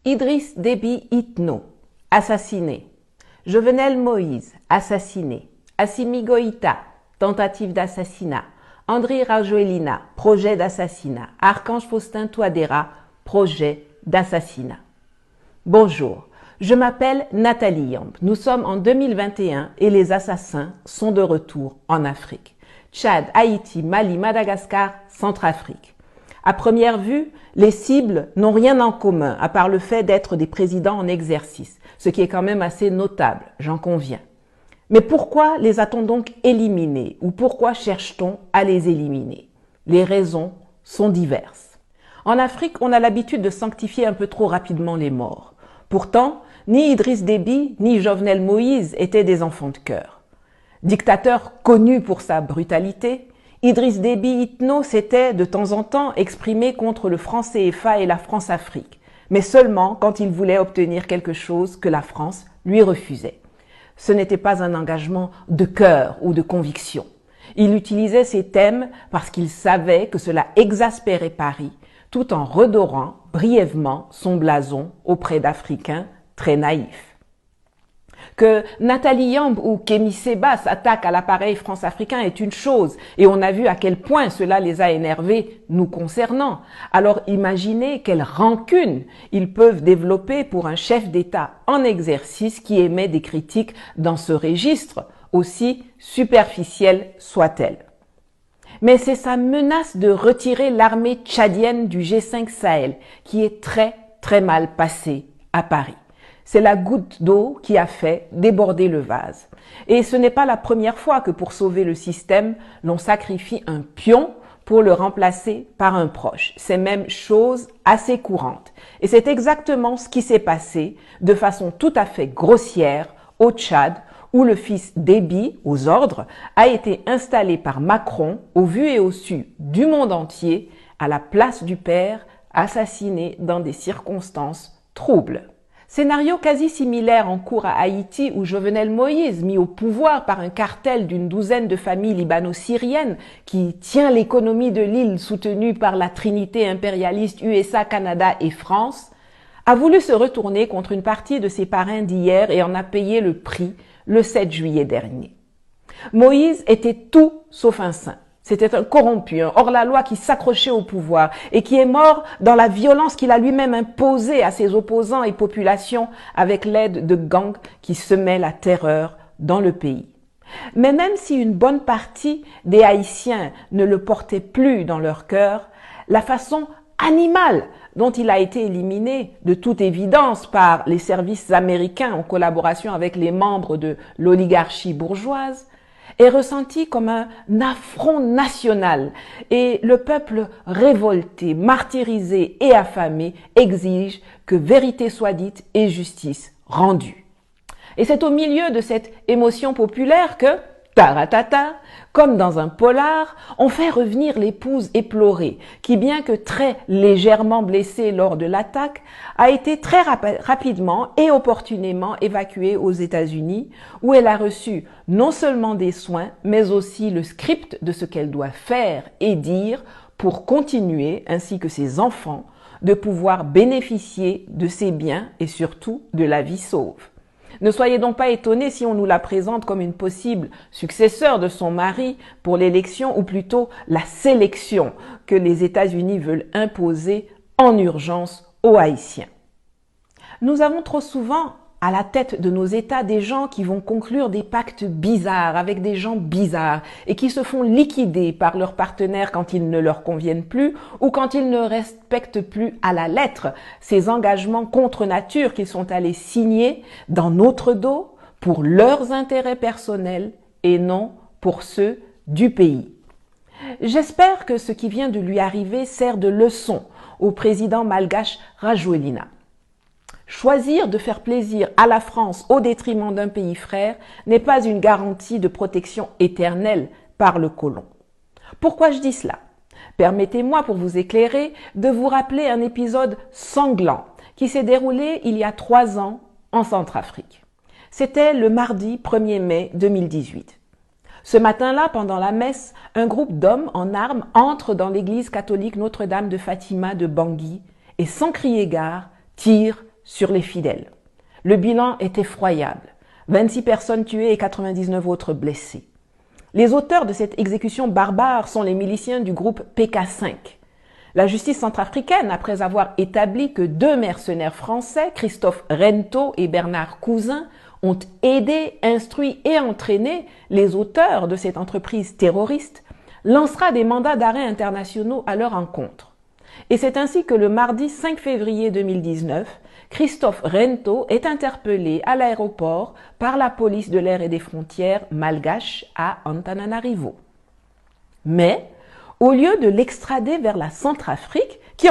Idriss Déby Itno, assassiné. Jovenel Moïse, assassiné. Assimi Goïta, tentative d'assassinat. Andry Rajoelina, projet d'assassinat. Archange Faustin Touadéra, projet d'assassinat. Bonjour, je m'appelle Nathalie Yamb. Nous sommes en 2021 et les assassins sont de retour en Afrique. Tchad, Haïti, Mali, Madagascar, Centrafrique. À première vue, les cibles n'ont rien en commun à part le fait d'être des présidents en exercice, ce qui est quand même assez notable, j'en conviens. Mais pourquoi les a-t-on donc éliminés ou pourquoi cherche-t-on à les éliminer? Les raisons sont diverses. En Afrique, on a l'habitude de sanctifier un peu trop rapidement les morts. Pourtant, ni Idriss Déby ni Jovenel Moïse étaient des enfants de cœur. Dictateur connu pour sa brutalité, Idriss Déby Itno s'était de temps en temps exprimé contre le franc CFA et la France-Afrique, mais seulement quand il voulait obtenir quelque chose que la France lui refusait. Ce n'était pas un engagement de cœur ou de conviction. Il utilisait ces thèmes parce qu'il savait que cela exaspérait Paris, tout en redorant brièvement son blason auprès d'Africains très naïfs. Que Nathalie Yamb ou Kémy Séba s'attaquent à l'appareil France-Africain est une chose, et on a vu à quel point cela les a énervés nous concernant. Alors imaginez quelle rancune ils peuvent développer pour un chef d'État en exercice qui émet des critiques dans ce registre, aussi superficielle soit-elle. Mais c'est sa menace de retirer l'armée tchadienne du G5 Sahel qui est très mal passée à Paris. C'est la goutte d'eau qui a fait déborder le vase. Et ce n'est pas la première fois que pour sauver le système, l'on sacrifie un pion pour le remplacer par un proche. C'est même chose assez courante. Et c'est exactement ce qui s'est passé de façon tout à fait grossière au Tchad, où le fils Déby, aux ordres, a été installé par Macron, au vu et au su du monde entier, à la place du père, assassiné dans des circonstances troubles. Scénario quasi similaire en cours à Haïti où Jovenel Moïse, mis au pouvoir par un cartel d'une douzaine de familles libano-syriennes qui tient l'économie de l'île soutenue par la trinité impérialiste USA, Canada et France, a voulu se retourner contre une partie de ses parrains d'hier et en a payé le prix le 7 juillet dernier. Moïse était tout sauf un saint. C'était un corrompu, un hors-la-loi qui s'accrochait au pouvoir et qui est mort dans la violence qu'il a lui-même imposée à ses opposants et populations avec l'aide de gangs qui semaient la terreur dans le pays. Mais même si une bonne partie des Haïtiens ne le portaient plus dans leur cœur, la façon animale dont il a été éliminé de toute évidence par les services américains en collaboration avec les membres de l'oligarchie bourgeoise, est ressenti comme un affront national et le peuple révolté, martyrisé et affamé exige que vérité soit dite et justice rendue. Et c'est au milieu de cette émotion populaire que, taratata, comme dans un polar, on fait revenir l'épouse éplorée, qui bien que très légèrement blessée lors de l'attaque, a été très rapidement et opportunément évacuée aux États-Unis, où elle a reçu non seulement des soins, mais aussi le script de ce qu'elle doit faire et dire pour continuer, ainsi que ses enfants, de pouvoir bénéficier de ses biens et surtout de la vie sauve. Ne soyez donc pas étonnés si on nous la présente comme une possible successeur de son mari pour l'élection ou plutôt la sélection que les États-Unis veulent imposer en urgence aux Haïtiens. Nous avons trop souvent à la tête de nos États des gens qui vont conclure des pactes bizarres avec des gens bizarres et qui se font liquider par leurs partenaires quand ils ne leur conviennent plus ou quand ils ne respectent plus à la lettre ces engagements contre nature qu'ils sont allés signer dans notre dos pour leurs intérêts personnels et non pour ceux du pays. J'espère que ce qui vient de lui arriver sert de leçon au président malgache Rajoelina. Choisir de faire plaisir à la France au détriment d'un pays frère n'est pas une garantie de protection éternelle par le colon. Pourquoi je dis cela? Permettez-moi, pour vous éclairer, de vous rappeler un épisode sanglant qui s'est déroulé il y a 3 ans en Centrafrique. C'était le mardi 1er mai 2018. Ce matin-là, pendant la messe, un groupe d'hommes en armes entre dans l'église catholique Notre-Dame de Fatima de Bangui et, sans crier gare, tire sur les fidèles. Le bilan est effroyable. 26 personnes tuées et 99 autres blessées. Les auteurs de cette exécution barbare sont les miliciens du groupe PK5. La justice centrafricaine, après avoir établi que 2 mercenaires français, Christophe Rento et Bernard Cousin, ont aidé, instruit et entraîné les auteurs de cette entreprise terroriste, lancera des mandats d'arrêt internationaux à leur encontre. Et c'est ainsi que le mardi 5 février 2019, Christophe Rento est interpellé à l'aéroport par la police de l'air et des frontières malgache à Antananarivo. Mais, au lieu de l'extrader vers la Centrafrique, qui